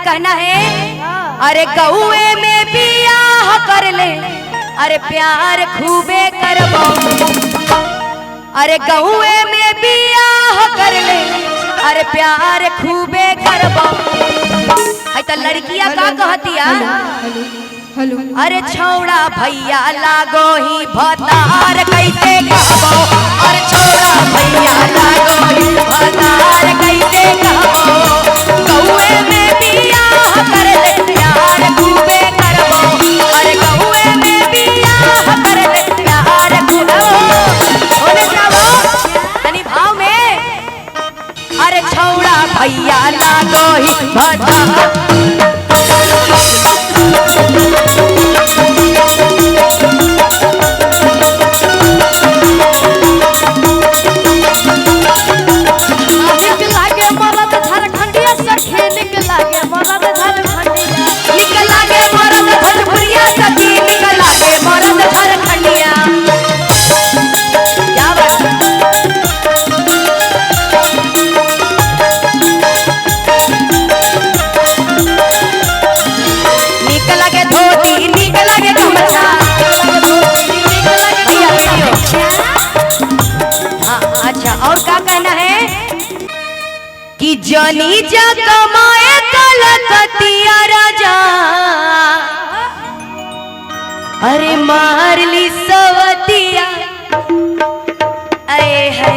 कहना है, अरे गौए में बियाह कर ले, अरे प्यार खूबे करबो, अरे गौए में बियाह कर ले, अरे प्यार खूबे करबो। है तो लड़कियां का कहतिया, अरे छौड़ा भैया लागो ही भतार कैसे कहबो, अरे छौड़ा भैया लागो ही भतार कैसे कहबो। गौए में बियाह कर ले प्यार खूबे करबो, अरे गौए में बियाह कर ले प्यार खूबे। बोले जाओ तनी भाव में, अरे छौड़ा भैया लागो ही भतार। कि जनी जा कमाए कलकतिया राजा, अरे मार ली सवतिया। अरे है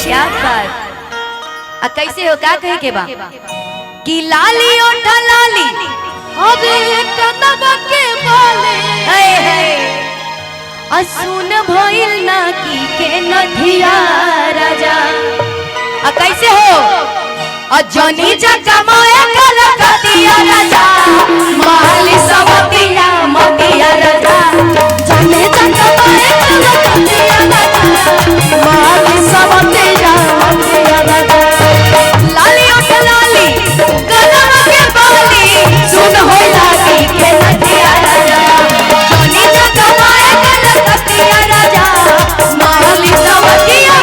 क्या कर कैसे हो, क्या कहे के बा कि लाली ओठा लाली, अबे कदम के बोले है असुन भइल ना की के नथिया राजा। कैसे हो, जनी जा कमाए कलकतिया राजा, माली सवतिया मोतिया राजा। जनी जा कमाए कलकतिया राजा, माली सवतिया मोतिया राजा। लाली ओठ लाली कदम के बाली, सुन हो लागी के नथिया राजा। जनी जा कमाए कलकतिया राजा, माली सवतिया।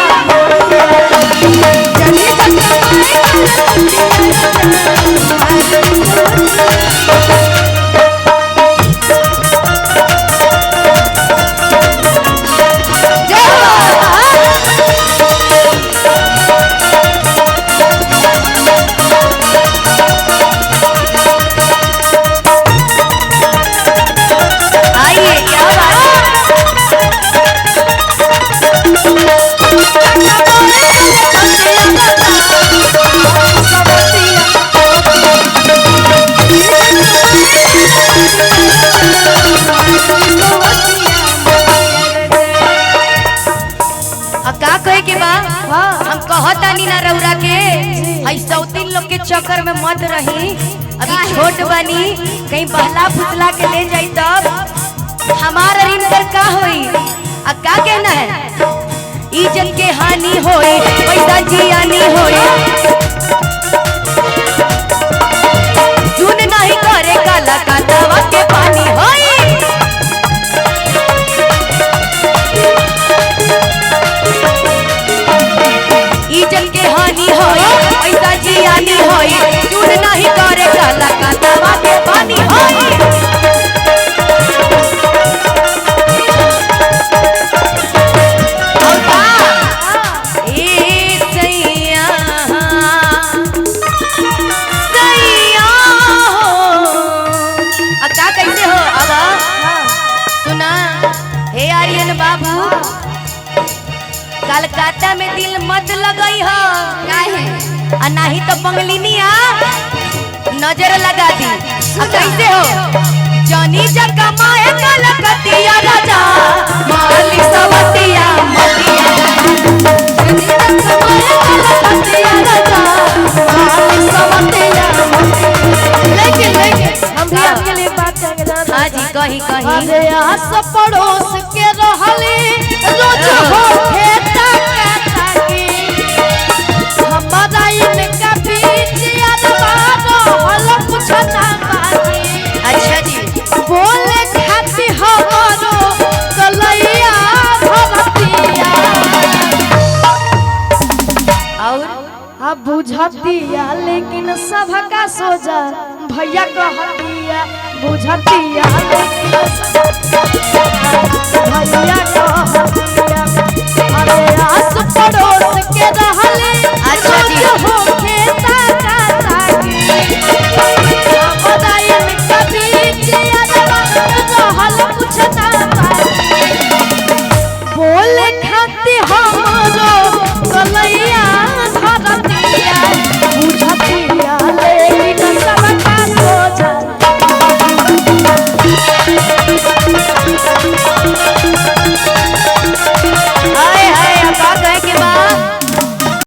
हम कहतानी ना रउरा के सौतीन लोग के चक्कर में मत रही, अभी छोट बनी, कहीं बहला फुसला के ले जाई तब हमारा ऋण पर का होई। का कहना है, इज्जत के हानि होई, पैसा जियानी होई, सुन नहीं करे काला कांदावा के पानी होई। इज्जत के हानि होई, पैसा जियानी होई, सुन नहीं करे काला कांदावा के पानी होई। कलकत्ता में दिल मत लगई हो, नहीं तो बंगलिनिया नजर लगा दी। कैसे हो, जनी जा कमाए कलकतिया राजा, माली सवतिया मोतिया। जनी जा कमाए कलकतिया राजा, माली सवतिया मोतिया। हम भी आपके लिए बात करेंगे ना। हाँ जी, कहीं अरे आस पड़ोस के रहले रोज हो खेता के, हमारा इनका बीच अरबानो हल पूछना बाकी। अच्छा जी, बोले खाती हमारो कलैया भरतिया, और अब बुझतिया लेकिन सबका सोजा भैया कहतिया बुझतिया भैया कहतिया अरे आस पड़ो